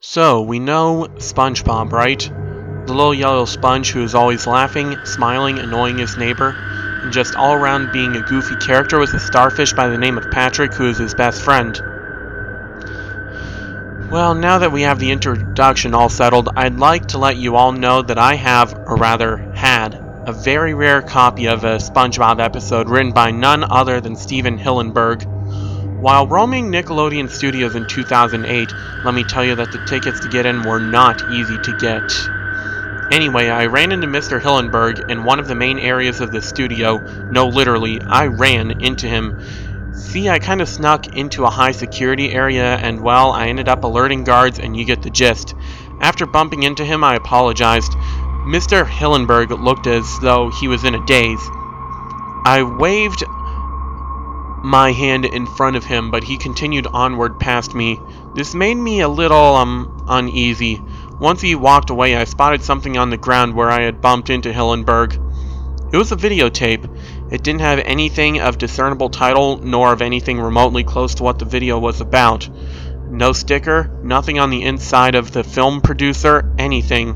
So, we know SpongeBob, right? The little yellow sponge who is always laughing, smiling, annoying his neighbor, and just all around being a goofy character with a starfish by the name of Patrick who is his best friend. Well, now that we have the introduction all settled, I'd like to let you all know that I have, or rather had, a very rare copy of a SpongeBob episode written by none other than Steven Hillenburg. While roaming Nickelodeon Studios in 2008, let me tell you that the tickets to get in were not easy to get. Anyway, I ran into Mr. Hillenburg in one of the main areas of the studio. No, literally, I ran into him. See, I kind of snuck into a high security area and, well, I ended up alerting guards and you get the gist. After bumping into him, I apologized. Mr. Hillenburg looked as though he was in a daze. I waved my hand in front of him, but he continued onward past me. This made me a little, uneasy. Once he walked away, I spotted something on the ground where I had bumped into Hillenburg. It was a videotape. It didn't have anything of discernible title, nor of anything remotely close to what the video was about. No sticker, nothing on the inside of the film producer, anything.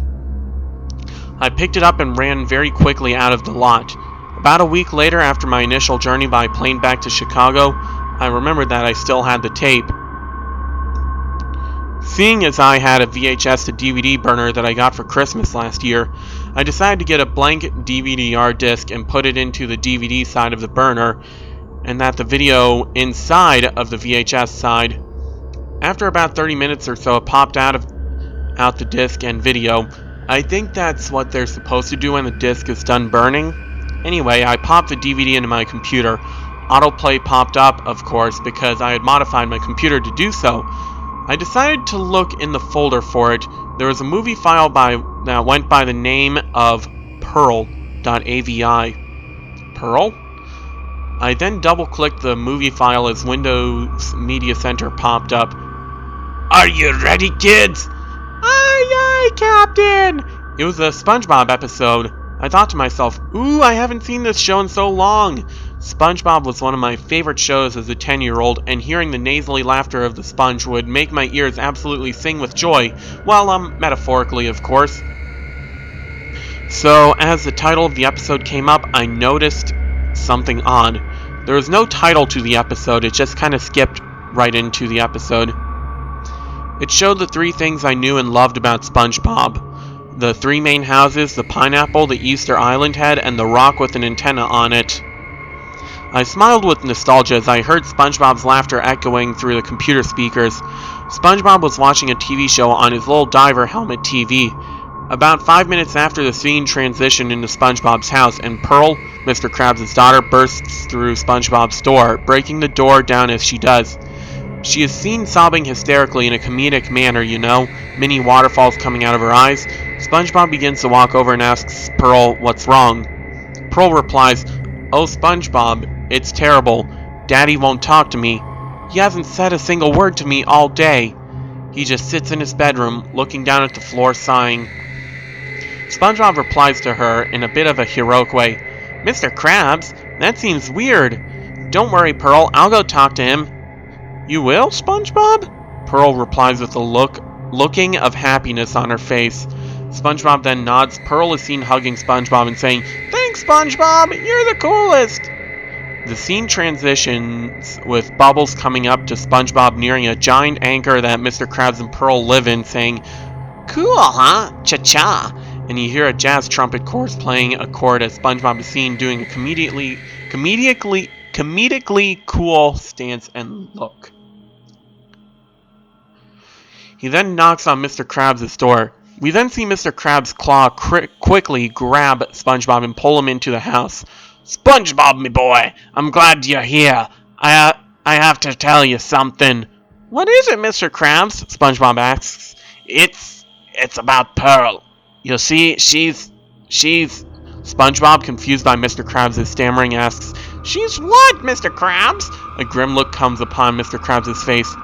I picked it up and ran very quickly out of the lot. About a week later, after my initial journey by plane back to Chicago, I remembered that I still had the tape. Seeing as I had a VHS to DVD burner that I got for Christmas last year, I decided to get a blank DVD-R disc and put it into the DVD side of the burner, and that the video inside of the VHS side. After about 30 minutes or so, it popped out the disc and video. I think that's what they're supposed to do when the disc is done burning. Anyway, I popped the DVD into my computer. Autoplay popped up, of course, because I had modified my computer to do so. I decided to look in the folder for it. There was a movie file that went by the name of Pearl.AVI. Pearl? I then double-clicked the movie file as Windows Media Center popped up. "Are you ready, kids?" "Aye, aye, Captain!" It was a SpongeBob episode. I thought to myself, ooh, I haven't seen this show in so long. SpongeBob was one of my favorite shows as a 10-year-old, and hearing the nasally laughter of the sponge would make my ears absolutely sing with joy. Well, metaphorically, of course. So, as the title of the episode came up, I noticed something odd. There was no title to the episode, it just kind of skipped right into the episode. It showed the three things I knew and loved about SpongeBob. The three main houses, the pineapple, the Easter Island head, and the rock with an antenna on it. I smiled with nostalgia as I heard SpongeBob's laughter echoing through the computer speakers. SpongeBob was watching a TV show on his little diver helmet TV. About 5 minutes after the scene transitioned into SpongeBob's house, and Pearl, Mr. Krabs' daughter, bursts through SpongeBob's door, breaking the door down as she does. She is seen sobbing hysterically in a comedic manner, you know, mini waterfalls coming out of her eyes. SpongeBob begins to walk over and asks Pearl what's wrong. Pearl replies, "Oh, SpongeBob, it's terrible. Daddy won't talk to me. He hasn't said a single word to me all day. He just sits in his bedroom, looking down at the floor, sighing." SpongeBob replies to her in a bit of a heroic way, "Mr. Krabs, that seems weird. Don't worry, Pearl, I'll go talk to him." "You will, SpongeBob?" Pearl replies with a looking of happiness on her face. SpongeBob then nods. Pearl is seen hugging SpongeBob and saying, "Thanks, SpongeBob! You're the coolest!" The scene transitions with Bubbles coming up to SpongeBob nearing a giant anchor that Mr. Krabs and Pearl live in, saying, "Cool, huh? Cha-cha!" And you hear a jazz trumpet chorus playing a chord as SpongeBob is seen doing a comedically cool stance and look. He then knocks on Mr. Krabs' door. We then see Mr. Krabs' claw quickly grab SpongeBob and pull him into the house. "SpongeBob, me boy, I'm glad you're here. I have to tell you something." "What is it, Mr. Krabs?" SpongeBob asks. It's about Pearl. You see, she's... SpongeBob, confused by Mr. Krabs' stammering, asks, "She's what, Mr. Krabs?" A grim look comes upon Mr. Krabs' face.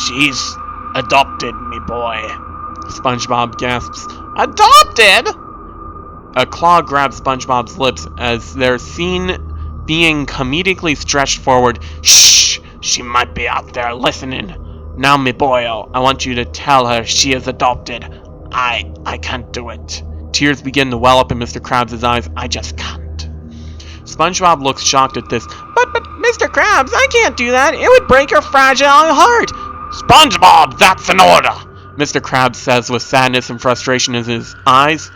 "She's adopted, me boy." SpongeBob gasps, "Adopted?" A claw grabs SpongeBob's lips as they're seen being comedically stretched forward. "Shh! She might be out there listening." Now, me boy, I want you to tell her she is adopted. I can't do it. Tears begin to well up in Mr. Krabs' eyes. I just can't. SpongeBob looks shocked at this. But, Mr. Krabs, I can't do that. It would break her fragile heart. SpongeBob, that's an order, Mr. Krabs says with sadness and frustration in his eyes.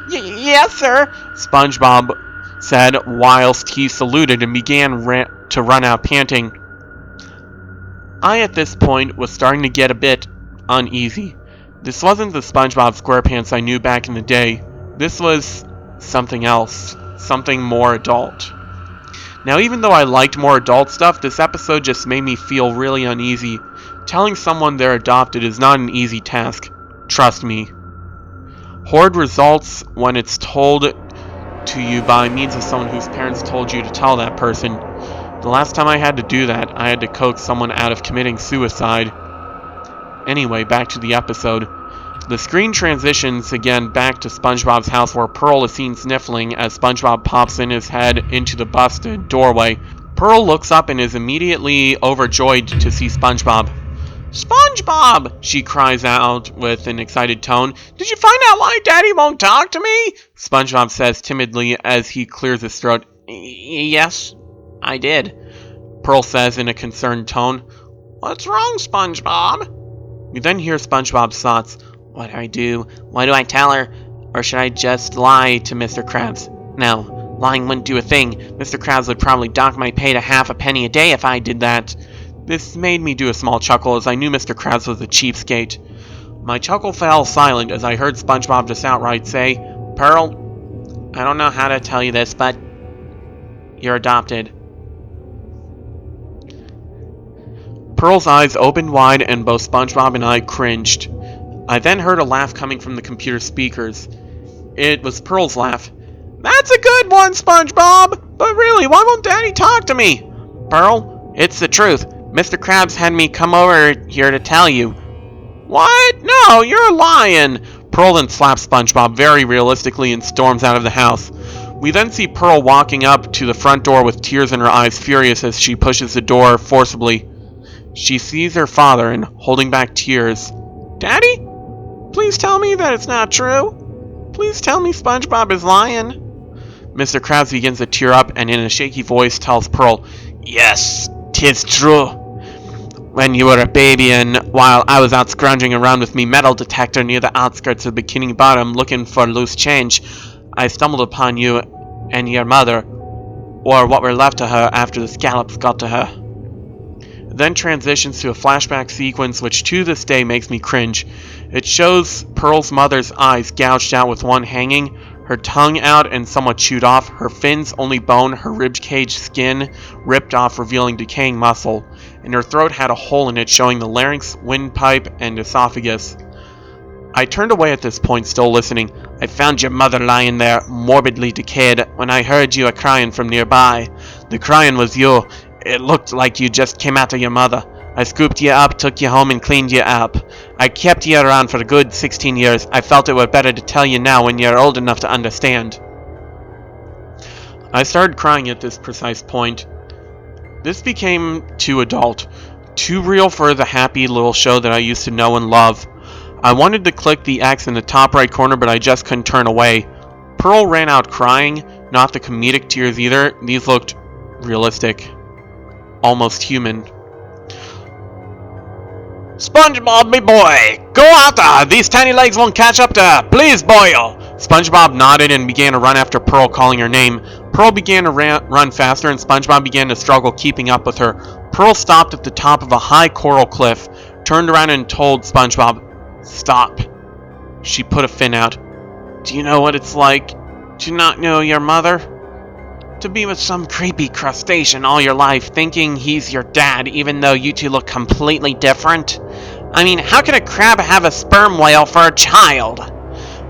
Yes, sir, SpongeBob said whilst he saluted and began to run out panting. I, at this point, was starting to get a bit uneasy. This wasn't the SpongeBob SquarePants I knew back in the day. This was something else. Something more adult. Now, even though I liked more adult stuff, this episode just made me feel really uneasy. Telling someone they're adopted is not an easy task. Trust me. Horrid results when it's told to you by means of someone whose parents told you to tell that person. The last time I had to do that, I had to coax someone out of committing suicide. Anyway, back to the episode. The screen transitions again back to SpongeBob's house where Pearl is seen sniffling as SpongeBob pops in his head into the busted doorway. Pearl looks up and is immediately overjoyed to see SpongeBob. SpongeBob! She cries out with an excited tone. Did you find out why Daddy won't talk to me? SpongeBob says timidly as he clears his throat. Yes, I did, Pearl says in a concerned tone. What's wrong, SpongeBob? We then hear SpongeBob's thoughts. What do I do? Why do I tell her? Or should I just lie to Mr. Krabs? No, lying wouldn't do a thing. Mr. Krabs would probably dock my pay to half a penny a day if I did that. This made me do a small chuckle as I knew Mr. Krabs was a cheapskate. My chuckle fell silent as I heard SpongeBob just outright say, Pearl, I don't know how to tell you this, but you're adopted. Pearl's eyes opened wide and both SpongeBob and I cringed. I then heard a laugh coming from the computer speakers. It was Pearl's laugh. That's a good one, SpongeBob! But really, why won't Daddy talk to me? Pearl, it's the truth. Mr. Krabs had me come over here to tell you. What? No, you're lying! Pearl then slaps SpongeBob very realistically and storms out of the house. We then see Pearl walking up to the front door with tears in her eyes, furious as she pushes the door forcibly. She sees her father and, holding back tears, Daddy? Please tell me that it's not true. Please tell me SpongeBob is lying. Mr. Krabs begins to tear up and in a shaky voice tells Pearl, Yes, 'tis true. When you were a baby and while I was out scrounging around with me metal detector near the outskirts of Bikini Bottom looking for loose change, I stumbled upon you and your mother, or what were left of her after the scallops got to her. Then transitions to a flashback sequence which to this day makes me cringe. It shows Pearl's mother's eyes gouged out with one hanging, her tongue out and somewhat chewed off, her fins only bone, her ribcage skin ripped off revealing decaying muscle, and her throat had a hole in it showing the larynx, windpipe, and esophagus. I turned away at this point, still listening. I found your mother lying there, morbidly decayed, when I heard you a-crying from nearby. The crying was you. It looked like you just came out of your mother. I scooped you up, took you home, and cleaned you up. I kept you around for a good 16 years. I felt it were better to tell you now when you're old enough to understand. I started crying at this precise point. This became too adult, too real for the happy little show that I used to know and love. I wanted to click the X in the top right corner, but I just couldn't turn away. Pearl ran out crying, not the comedic tears either. These looked realistic. Almost human. SpongeBob, me boy! Go out there! These tiny legs won't catch up to her! Please, boyo! SpongeBob nodded and began to run after Pearl, calling her name. Pearl began to run faster, and SpongeBob began to struggle keeping up with her. Pearl stopped at the top of a high coral cliff, turned around and told SpongeBob, Stop. She put a fin out. Do you know what it's like to not know your mother? To be with some creepy crustacean all your life, thinking he's your dad, even though you two look completely different? I mean, how can a crab have a sperm whale for a child?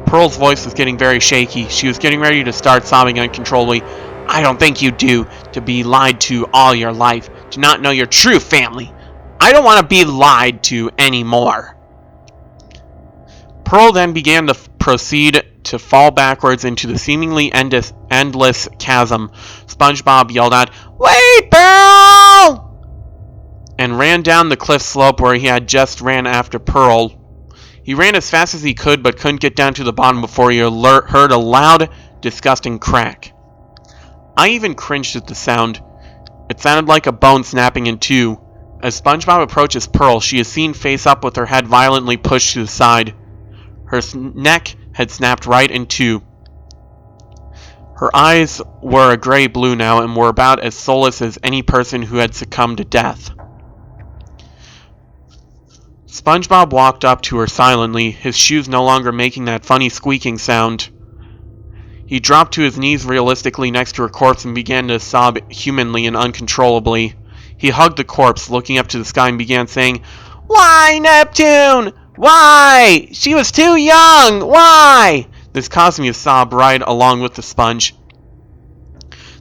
Pearl's voice was getting very shaky. She was getting ready to start sobbing uncontrollably. I don't think you do, to be lied to all your life, to not know your true family. I don't want to be lied to anymore. Pearl then began to proceed to fall backwards into the seemingly endless chasm. SpongeBob yelled out, Wait, Pearl! and ran down the cliff slope where he had just ran after Pearl. He ran as fast as he could, but couldn't get down to the bottom before he heard a loud, disgusting crack. I even cringed at the sound. It sounded like a bone snapping in two. As SpongeBob approaches Pearl, she is seen face up with her head violently pushed to the side. Her neck had snapped right in two. Her eyes were a gray blue now and were about as soulless as any person who had succumbed to death. SpongeBob walked up to her silently, his shoes no longer making that funny squeaking sound. He dropped to his knees realistically next to her corpse and began to sob humanly and uncontrollably. He hugged the corpse, looking up to the sky, and began saying, "Why, Neptune? Why? She was too young! Why?" This caused me to sob right along with the sponge.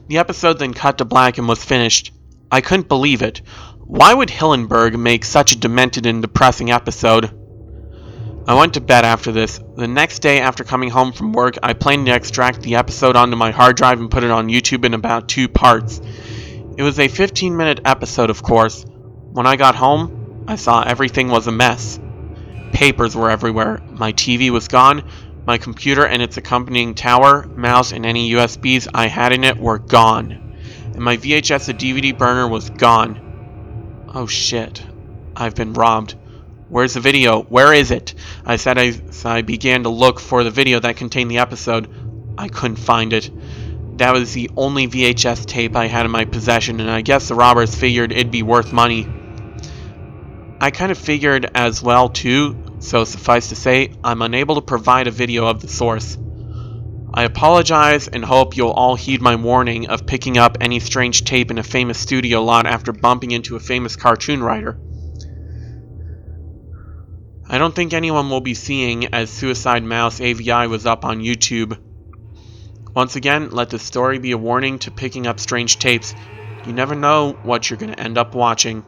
The episode then cut to black and was finished. I couldn't believe it. Why would Hillenburg make such a demented and depressing episode? I went to bed after this. The next day after coming home from work, I planned to extract the episode onto my hard drive and put it on YouTube in about 2 parts. It was a 15-minute episode, of course. When I got home, I saw everything was a mess. Papers were everywhere. My TV was gone. My computer and its accompanying tower, mouse, and any USBs I had in it were gone. And my VHS to DVD burner was gone. Oh shit. I've been robbed. Where's the video? Where is it? I said as I began to look for the video that contained the episode. I couldn't find it. That was the only VHS tape I had in my possession, and I guess the robbers figured it'd be worth money. I kind of figured as well too, so suffice to say, I'm unable to provide a video of the source. I apologize and hope you'll all heed my warning of picking up any strange tape in a famous studio lot after bumping into a famous cartoon writer. I don't think anyone will be seeing as Suicide Mouse AVI was up on YouTube. Once again, let this story be a warning to picking up strange tapes. You never know what you're going to end up watching.